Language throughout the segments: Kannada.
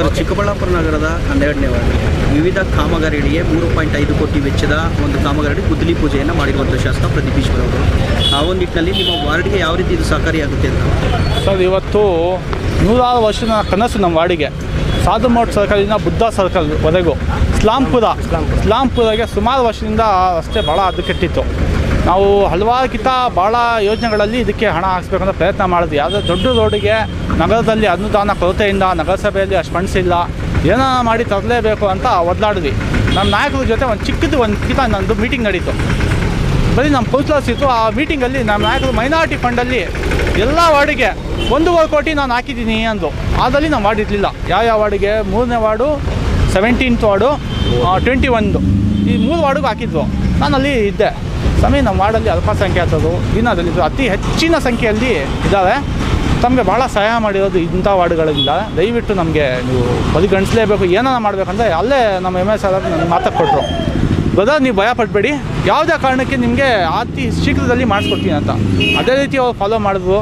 ಸರ್, ಚಿಕ್ಕಬಳ್ಳಾಪುರ ನಗರದ 12ನೇ ವಾರ್ಡ್ ವಿವಿಧ ಕಾಮಗಾರಿಗಳಿಗೆ 3.5 ಕೋಟಿ ವೆಚ್ಚದ ಒಂದು ಕಾಮಗಾರಿ ಗುದ್ದಲಿ ಪೂಜೆಯನ್ನು ಮಾಡಿರುವಂಥ ಶಾಸಕ ಪ್ರದೀಪ್ ಈಶ್ವರ್ ಅವರು. ಆ ಒಂದು ನಿಟ್ಟಿನಲ್ಲಿ ನಿಮ್ಮ ವಾರ್ಡ್ಗೆ ಯಾವ ರೀತಿ ಇದು ಸಹಕಾರಿಯಾಗುತ್ತೆ ಅಂತ? ಸರ್, ಇವತ್ತು 106 ವರ್ಷದ ಕನಸು ನಮ್ಮ ವಾರ್ಡಿಗೆ. ಸಾಧುಮೋಟ್ ಸರ್ಕಲಿಂದ ಬುದ್ಧ ಸರ್ಕಲ್ವರೆಗೂ ಸ್ಲಾಂಪುರಗೆ ಸುಮಾರು ವರ್ಷದಿಂದ ಅಷ್ಟೇ ಭಾಳ ಅದಕ್ಕೆಟ್ಟಿತ್ತು. ನಾವು ಹಲವಾರುಕ್ಕಿಂತ ಭಾಳ ಯೋಜನೆಗಳಲ್ಲಿ ಇದಕ್ಕೆ ಹಣ ಹಾಕಿಸ್ಬೇಕಂತ ಪ್ರಯತ್ನ ಮಾಡಿದ್ವಿ. ಯಾವುದೇ ದೊಡ್ಡ ರೋಡಿಗೆ ನಗರದಲ್ಲಿ ಅನುದಾನ ಕೊರತೆಯಿಂದ ನಗರಸಭೆಯಲ್ಲಿ ಅಷ್ಟು ಫಂಡ್ಸ್ ಏನೋ ಮಾಡಿ ತರಲೇಬೇಕು ಅಂತ ಒದ್ದಾಡಿದ್ವಿ. ನಮ್ಮ ನಾಯಕರ ಜೊತೆ ಒಂದು ನಂದು ಮೀಟಿಂಗ್ ನಡೀತು. ಬರೀ ನಮ್ಮ ಕೌನ್ಸಿಲರ್ಸ್ ಇತ್ತು. ಆ ಮೀಟಿಂಗಲ್ಲಿ ನಮ್ಮ ನಾಯಕರು ಮೈನಾರಿಟಿ ಫಂಡಲ್ಲಿ ಎಲ್ಲ ವಾರ್ಡಿಗೆ 1.5 ಕೋಟಿ ನಾನು ಹಾಕಿದ್ದೀನಿ ಅಂದು. ಅದರಲ್ಲಿ ನಾವು ವಾರ್ಡ್ ಇರಲಿಲ್ಲ. ಯಾವ ವಾರ್ಡಿಗೆ? 3ನೇ ವಾರ್ಡು, 17th ವಾರ್ಡು, 21 ಈ 3 ವಾರ್ಡಿಗೂ ಹಾಕಿದ್ವು. ನಾನು ಅಲ್ಲಿ ಇದ್ದೆ. ನಮ್ಮ ವಾರ್ಡಲ್ಲಿ ಅಲ್ಪಸಂಖ್ಯಾತರು ದಿನದಲ್ಲಿ ಅತಿ ಹೆಚ್ಚಿನ ಸಂಖ್ಯೆಯಲ್ಲಿ ಇದ್ದಾರೆ. ತಮಗೆ ಭಾಳ ಸಹಾಯ ಮಾಡಿರೋದು ಇಂಥ ವಾರ್ಡ್ಗಳಿಂದ. ದಯವಿಟ್ಟು ನಮಗೆ ನೀವು ಪರಿಗಣಿಸಲೇಬೇಕು. ಏನಾರ ಮಾಡಬೇಕಂದ್ರೆ ಅಲ್ಲೇ ನಮ್ಮ MS ಆರ್ ನನಗೆ ಮಾತಕ್ಕೆ ಕೊಟ್ಟರು, ಬ್ರದರ್ ನೀವು ಭಯ ಪಡಬೇಡಿ, ಯಾವುದೇ ಕಾರಣಕ್ಕೆ ನಿಮಗೆ ಅತಿ ಶೀಘ್ರದಲ್ಲಿ ಮಾಡಿಸ್ಕೊಡ್ತೀನಿ ಅಂತ. ಅದೇ ರೀತಿ ಅವ್ರು ಫಾಲೋ ಮಾಡಿದ್ರು.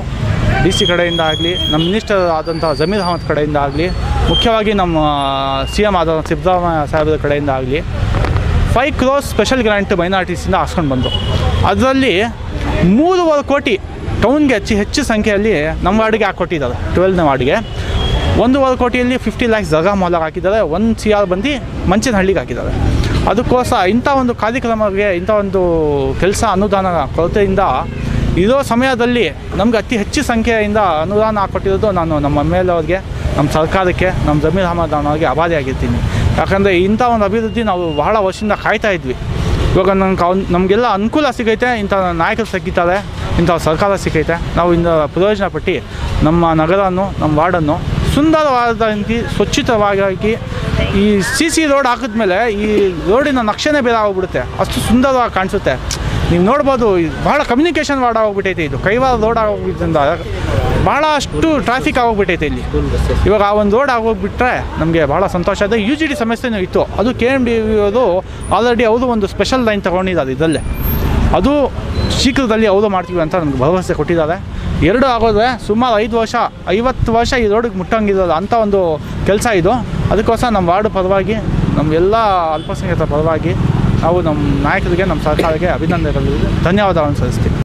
DC ಕಡೆಯಿಂದ ಆಗಲಿ, ನಮ್ಮ ಮಿನಿಸ್ಟರ್ ಆದಂಥ ಜಮೀರ್ ಅಹಮದ್ ಕಡೆಯಿಂದ ಆಗಲಿ, ಮುಖ್ಯವಾಗಿ ನಮ್ಮ CM ಆದ ಸಿದ್ದರಾಮಯ್ಯ ಸಾಹೇಬ್ರ ಕಡೆಯಿಂದ ಆಗಲಿ 5 crore ಸ್ಪೆಷಲ್ ಗ್ರಾಂಟ್ ಮೈನಾರಿಟೀಸಿಂದ ಹಾಸ್ಕೊಂಡು ಬಂದರು. ಅದರಲ್ಲಿ 3.5 ಕೋಟಿ ಟೌನ್ಗೆ ಹೆಚ್ಚು ಸಂಖ್ಯೆಯಲ್ಲಿ ನಮ್ಮ ವಾರ್ಡಿಗೆ ಹಾಕ್ಕೊಟ್ಟಿದ್ದಾರೆ. 12ನೇ ವಾರ್ಡಿಗೆ 1.5 ಕೋಟಿಯಲ್ಲಿ 50 lakhs ಜಾಗ ಮೊದಲಾಗಿ ಹಾಕಿದ್ದಾರೆ. 1 CR ಬಂದು ಮಂಚನಹಳ್ಳಿಗೆ ಹಾಕಿದ್ದಾರೆ. ಅದಕ್ಕೋಸ್ಕರ ಇಂಥ ಒಂದು ಕಾರ್ಯಕ್ರಮಕ್ಕೆ, ಇಂಥ ಒಂದು ಕೆಲಸ ಅನುದಾನ ಕೊರತೆಯಿಂದ ಇರೋ ಸಮಯದಲ್ಲಿ ನಮ್ಗೆ ಅತಿ ಹೆಚ್ಚು ಸಂಖ್ಯೆಯಿಂದ ಅನುದಾನ ಹಾಕ್ಕೊಟ್ಟಿರೋದು ನಾನು ನಮ್ಮ MLA ಅವ್ರಿಗೆ, ನಮ್ಮ ಸರ್ಕಾರಕ್ಕೆ, ನಮ್ಮ ಜಮೀರ್ ಅಹಮದ್ ಅವ್ರಿಗೆ ಆಭಾರಿಯಾಗಿರ್ತೀನಿ. ಯಾಕಂದರೆ ಇಂಥ ಒಂದು ಅಭಿವೃದ್ಧಿ ನಾವು ಬಹಳ ವರ್ಷದಿಂದ ಕಾಯ್ತಾ ಇದ್ವಿ. ಇವಾಗ ನಮಗೆಲ್ಲ ಅನುಕೂಲ ಸಿಗೈತೆ. ಇಂಥ ನಾಯಕರು ಸಿಕ್ಕಿದ್ದಾರೆ, ಇಂಥ ಸರ್ಕಾರ ಸಿಕ್ಕೈತೆ. ನಾವು ಇಂದ ಪ್ರಯೋಜನ ಪಟ್ಟು ನಮ್ಮ ನಗರವನ್ನು, ನಮ್ಮ ವಾರ್ಡನ್ನು ಸುಂದರವಾದಂತೆ ಸ್ವಚ್ಛತವಾಗಿ ಈ CC ರೋಡ್ ಹಾಕಿದ್ಮೇಲೆ ಈ ರೋಡಿನ ನಕ್ಷೆನೇ ಬೇರೆ ಆಗೋಗ್ಬಿಡುತ್ತೆ. ಅಷ್ಟು ಸುಂದರವಾಗಿ ಕಾಣಿಸುತ್ತೆ. ನೀವು ನೋಡ್ಬೋದು, ಭಾಳ ಕಮ್ಯುನಿಕೇಷನ್ ವಾರ್ಡ್ ಆಗೋಗ್ಬಿಟ್ಟೈತೆ. ಇದು ಕೈವಾರ ರೋಡ್ ಆಗೋಗ್ಬಿಟ್ಟಿಂದ ಭಾಳಷ್ಟು ಟ್ರಾಫಿಕ್ ಆಗೋಗ್ಬಿಟ್ಟೈತೆ ಇಲ್ಲಿ. ಇವಾಗ ಆ ಒಂದು ರೋಡ್ ಆಗೋಗ್ಬಿಟ್ರೆ ನಮಗೆ ಭಾಳ ಸಂತೋಷ ಇದೆ. UGD ಸಮಸ್ಯೆನೂ ಇತ್ತು. ಅದು KMDB ಅವರು ಆಲ್ರೆಡಿ ಅವರು ಒಂದು ಸ್ಪೆಷಲ್ ಲೈನ್ ತೊಗೊಂಡಿದ್ದಾರೆ ಇದರಲ್ಲೇ. ಅದು ಶೀಘ್ರದಲ್ಲಿ ಅವರು ಮಾಡ್ತೀವಿ ಅಂತ ನಮ್ಗೆ ಭರವಸೆ ಕೊಟ್ಟಿದ್ದಾರೆ. 2 ಆಗೋದ್ರೆ ಸುಮಾರು 50 ವರ್ಷ ಈ ರೋಡಿಗೆ ಮುಟ್ಟಂಗಿರೋದು ಅಂಥ ಒಂದು ಕೆಲಸ ಇದು. ಅದಕ್ಕೋಸ್ಕರ ನಮ್ಮ ವಾರ್ಡ್ ಪರವಾಗಿ, ನಮಗೆಲ್ಲ ಅಲ್ಪಸಂಖ್ಯಾತರ ಪರವಾಗಿ ನಾವು ನಮ್ಮ ನಾಯಕರಿಗೆ, ನಮ್ಮ ಸರ್ಕಾರಕ್ಕೆ ಅಭಿನಂದನೆಗಳು, ಧನ್ಯವಾದಗಳನ್ನು ಸಲ್ಲಿಸ್ತೀವಿ.